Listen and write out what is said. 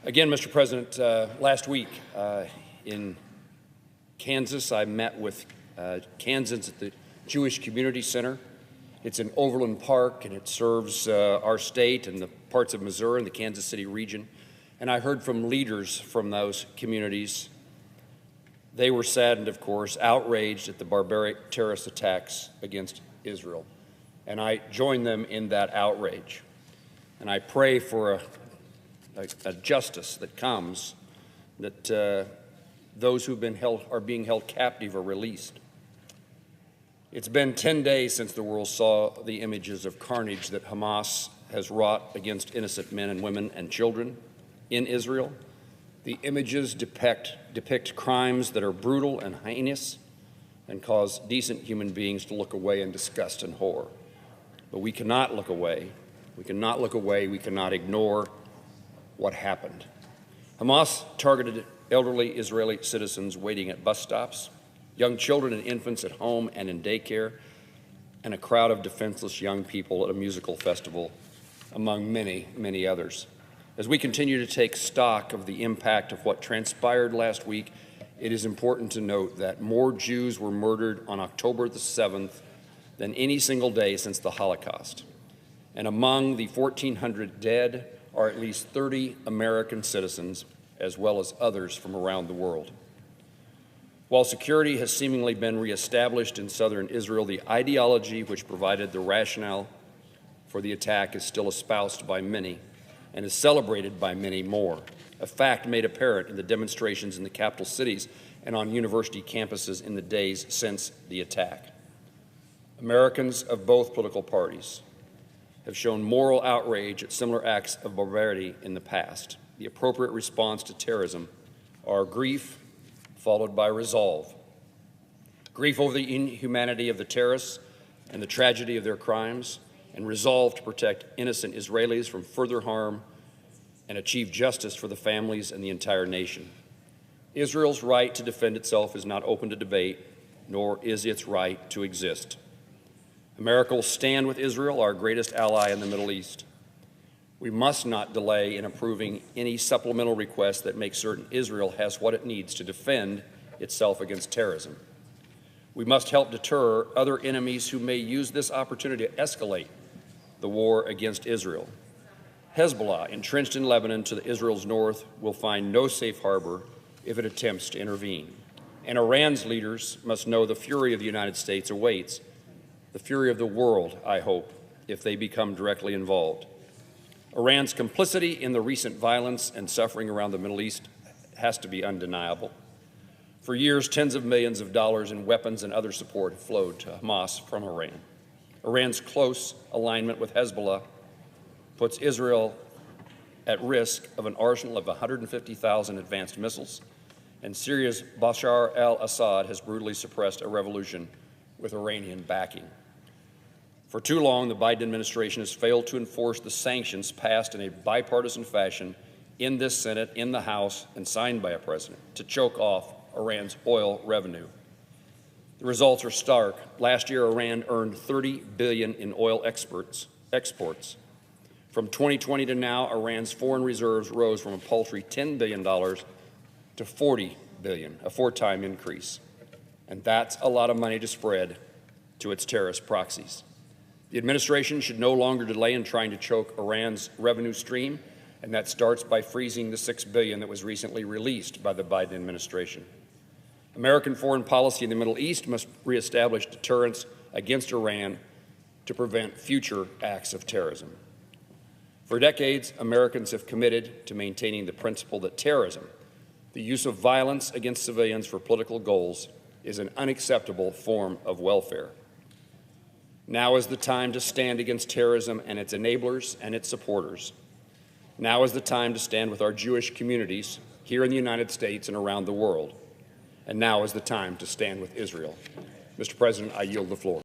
Again, Mr. President, last week in Kansas, I met with Kansans at the Jewish Community Center. It's in Overland Park, and it serves our state and the parts of Missouri and the Kansas City region. And I heard from leaders from those communities. They were saddened, of course, outraged at the barbaric terrorist attacks against Israel. And I join them in that outrage. And I pray for a justice that comes, that those who've been are being held captive are released. It's been 10 days since the world saw the images of carnage that Hamas has wrought against innocent men and women and children in Israel. The images depict crimes that are brutal and heinous and cause decent human beings to look away in disgust and horror. But we cannot look away. We cannot look away. We cannot ignore what happened. Hamas targeted elderly Israeli citizens waiting at bus stops, young children and infants at home and in daycare, and a crowd of defenseless young people at a musical festival, among many, many others. As we continue to take stock of the impact of what transpired last week, it is important to note that more Jews were murdered on October the 7th than any single day since the Holocaust. And among the 1,400 dead are at least 30 American citizens, as well as others from around the world. While security has seemingly been reestablished in southern Israel, the ideology which provided the rationale for the attack is still espoused by many and is celebrated by many more, a fact made apparent in the demonstrations in the capital cities and on university campuses in the days since the attack. Americans of both political parties have shown moral outrage at similar acts of barbarity in the past. The appropriate response to terrorism are grief followed by resolve. Grief over the inhumanity of the terrorists and the tragedy of their crimes, and resolve to protect innocent Israelis from further harm and achieve justice for the families and the entire nation. Israel's right to defend itself is not open to debate, nor is its right to exist. America will stand with Israel, our greatest ally in the Middle East. We must not delay in approving any supplemental request that makes certain Israel has what it needs to defend itself against terrorism. We must help deter other enemies who may use this opportunity to escalate the war against Israel. Hezbollah, entrenched in Lebanon to Israel's north, will find no safe harbor if it attempts to intervene. And Iran's leaders must know the fury of the United States awaits, the fury of the world, I hope, if they become directly involved. Iran's complicity in the recent violence and suffering around the Middle East has to be undeniable. For years, tens of millions of dollars in weapons and other support have flowed to Hamas from Iran. Iran's close alignment with Hezbollah puts Israel at risk of an arsenal of 150,000 advanced missiles, and Syria's Bashar al-Assad has brutally suppressed a revolution with Iranian backing. For too long, the Biden administration has failed to enforce the sanctions passed in a bipartisan fashion in this Senate, in the House, and signed by a president to choke off Iran's oil revenue. The results are stark. Last year, Iran earned $30 billion in oil exports. From 2020 to now, Iran's foreign reserves rose from a paltry $10 billion to $40 billion, a four-time increase. And that's a lot of money to spread to its terrorist proxies. The administration should no longer delay in trying to choke Iran's revenue stream, and that starts by freezing the $6 billion that was recently released by the Biden administration. American foreign policy in the Middle East must reestablish deterrence against Iran to prevent future acts of terrorism. For decades, Americans have committed to maintaining the principle that terrorism, the use of violence against civilians for political goals, is an unacceptable form of welfare. Now is the time to stand against terrorism and its enablers and its supporters. Now is the time to stand with our Jewish communities here in the United States and around the world. And now is the time to stand with Israel. Mr. President, I yield the floor.